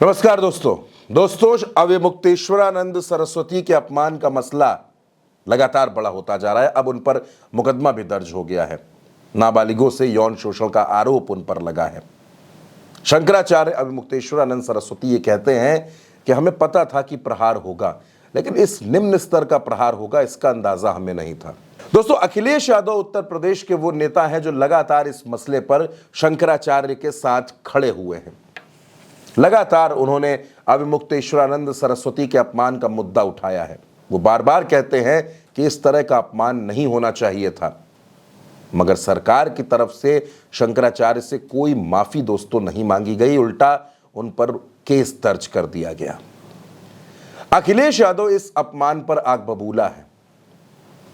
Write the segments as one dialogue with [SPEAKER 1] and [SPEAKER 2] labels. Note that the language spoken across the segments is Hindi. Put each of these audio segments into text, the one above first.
[SPEAKER 1] नमस्कार दोस्तों अविमुक्तेश्वरानंद सरस्वती के अपमान का मसला लगातार बड़ा होता जा रहा है। अब उन पर मुकदमा भी दर्ज हो गया है। नाबालिगों से यौन शोषण का आरोप उन पर लगा है। शंकराचार्य अविमुक्तेश्वरानंद सरस्वती ये कहते हैं कि हमें पता था कि प्रहार होगा, लेकिन इस निम्न स्तर का प्रहार होगा इसका अंदाजा हमें नहीं था। दोस्तों, अखिलेश यादव उत्तर प्रदेश के वो नेता हैं जो लगातार इस मसले पर शंकराचार्य के साथ खड़े हुए हैं। लगातार उन्होंने अविमुक्तेश्वरानंद सरस्वती के अपमान का मुद्दा उठाया है। वो बार बार कहते हैं कि इस तरह का अपमान नहीं होना चाहिए था, मगर सरकार की तरफ से शंकराचार्य से कोई माफी दोस्तों नहीं मांगी गई, उल्टा उन पर केस दर्ज कर दिया गया। अखिलेश यादव इस अपमान पर आग बबूला है।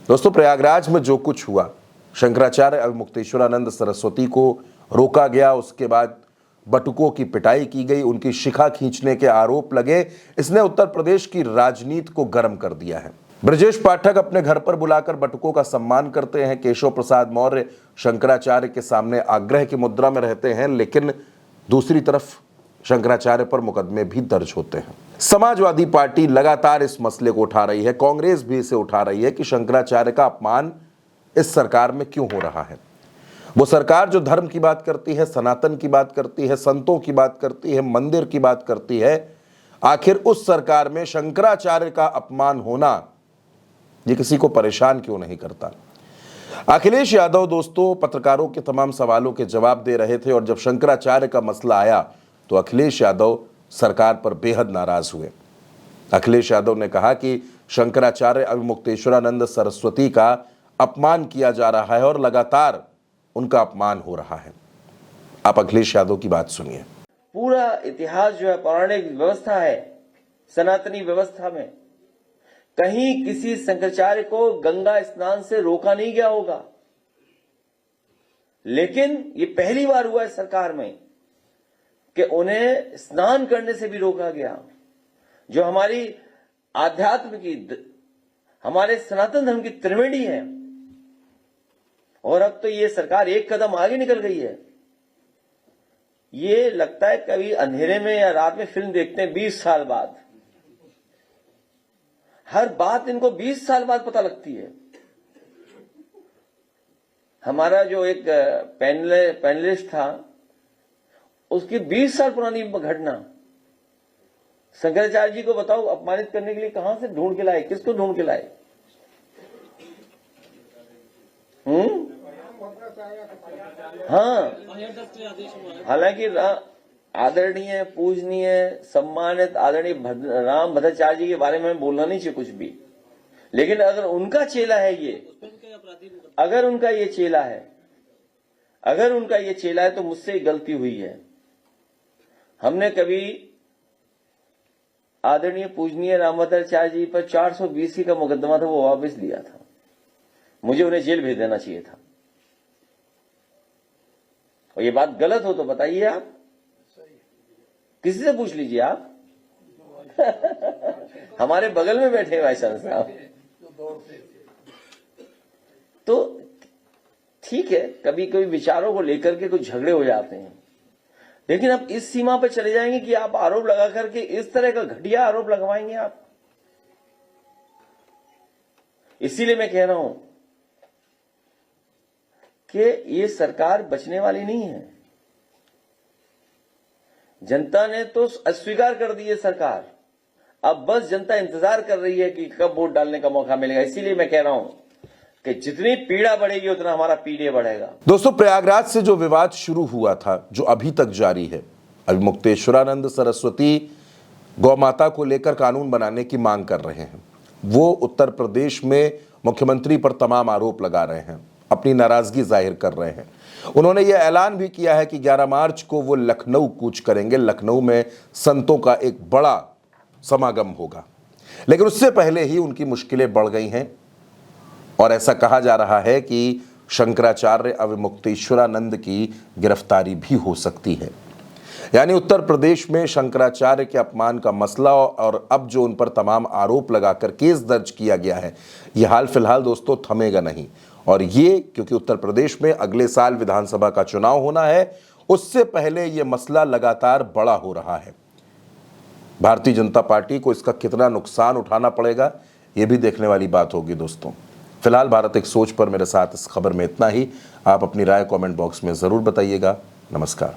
[SPEAKER 1] दोस्तों, प्रयागराज में जो कुछ हुआ, शंकराचार्य अविमुक्तेश्वरानंद सरस्वती को रोका गया, उसके बाद बटुकों की पिटाई की गई, उनकी शिखा खींचने के आरोप लगे, इसने उत्तर प्रदेश की राजनीति को गर्म कर दिया है। ब्रजेश पाठक अपने घर पर बुलाकर बटुकों का सम्मान करते हैं। केशव प्रसाद मौर्य शंकराचार्य के सामने आग्रह की मुद्रा में रहते हैं, लेकिन दूसरी तरफ शंकराचार्य पर मुकदमे भी दर्ज होते हैं। समाजवादी पार्टी लगातार इस मसले को उठा रही है, कांग्रेस भी इसे उठा रही है कि शंकराचार्य का अपमान इस सरकार में क्यों हो रहा है। वो सरकार जो धर्म की बात करती है, सनातन की बात करती है, संतों की बात करती है, मंदिर की बात करती है, आखिर उस सरकार में शंकराचार्य का अपमान होना ये किसी को परेशान क्यों नहीं करता। अखिलेश यादव दोस्तों पत्रकारों के तमाम सवालों के जवाब दे रहे थे, और जब शंकराचार्य का मसला आया तो अखिलेश यादव सरकार पर बेहद नाराज हुए। अखिलेश यादव ने कहा कि शंकराचार्य अविमुक्तेश्वरानंद सरस्वती का अपमान किया जा रहा है और लगातार उनका अपमान हो रहा है। आप अखिलेश यादव की बात सुनिए।
[SPEAKER 2] पूरा इतिहास जो है, पौराणिक व्यवस्था है, सनातनी व्यवस्था में कहीं किसी शंकराचार्य को गंगा स्नान से रोका नहीं गया होगा, लेकिन ये पहली बार हुआ है सरकार में कि उन्हें स्नान करने से भी रोका गया, जो हमारी आध्यात्म की, हमारे सनातन धर्म की त्रिवेणी है। और अब तो ये सरकार एक कदम आगे निकल गई है। ये लगता है कभी अंधेरे में या रात में फिल्म देखते हैं 20 साल बाद, हर बात इनको 20 साल बाद पता लगती है। हमारा जो एक पैनलिस्ट था, उसकी 20 साल पुरानी घटना शंकराचार्य जी को बताओ अपमानित करने के लिए कहां से ढूंढ के लाए, किसको ढूंढ के लाए? हाँ, हालांकि आदरणीय, पूजनीय, सम्मानित आदरणीय राम भद्राचार्य जी के बारे में बोलना नहीं चाहिए कुछ भी, लेकिन अगर उनका चेला है ये, अगर उनका ये चेला है तो मुझसे गलती हुई है। हमने कभी आदरणीय पूजनीय राम भद्राचार्य जी पर 420 का मुकदमा था, वो वापस लिया था। मुझे उन्हें जेल भेज देना चाहिए था। और ये बात गलत हो तो बताइए, आप किसी से पूछ लीजिए आप हमारे बगल में बैठे भाई साहब। तो ठीक है, कभी कभी विचारों को लेकर के कुछ झगड़े हो जाते हैं, लेकिन अब इस सीमा पर चले जाएंगे कि आप आरोप लगा करके इस तरह का घटिया आरोप लगवाएंगे आप। इसीलिए मैं कह रहा हूं कि ये सरकार बचने वाली नहीं है। जनता ने तो अस्वीकार कर दी है सरकार, अब बस जनता इंतजार कर रही है कि कब वोट डालने का मौका मिलेगा। इसीलिए मैं कह रहा हूं कि जितनी पीड़ा बढ़ेगी उतना हमारा पीड़े बढ़ेगा।
[SPEAKER 1] दोस्तों, प्रयागराज से जो विवाद शुरू हुआ था, जो अभी तक जारी है, अविमुक्तेश्वरानंद सरस्वती गौ माता को लेकर कानून बनाने की मांग कर रहे हैं। वो उत्तर प्रदेश में मुख्यमंत्री पर तमाम आरोप लगा रहे हैं, अपनी नाराजगी जाहिर कर रहे हैं। उन्होंने यह ऐलान भी किया है कि 11 मार्च को वो लखनऊ कूच करेंगे, लखनऊ में संतों का एक बड़ा समागम होगा। लेकिन उससे पहले ही उनकी मुश्किलें बढ़ गई हैं, और ऐसा कहा जा रहा है कि शंकराचार्य अविमुक्तेश्वरानंद की गिरफ्तारी भी हो सकती है। यानी उत्तर प्रदेश में शंकराचार्य के अपमान का मसला और अब जो उन पर तमाम आरोप लगाकर केस दर्ज किया गया है, यह हाल फिलहाल दोस्तों थमेगा नहीं। और ये क्योंकि उत्तर प्रदेश में अगले साल विधानसभा का चुनाव होना है, उससे पहले यह मसला लगातार बड़ा हो रहा है। भारतीय जनता पार्टी को इसका कितना नुकसान उठाना पड़ेगा, ये भी देखने वाली बात होगी दोस्तों। फिलहाल भारत एक सोच पर मेरे साथ इस खबर में इतना ही। आप अपनी राय कमेंट बॉक्स में ज़रूर बताइएगा। नमस्कार।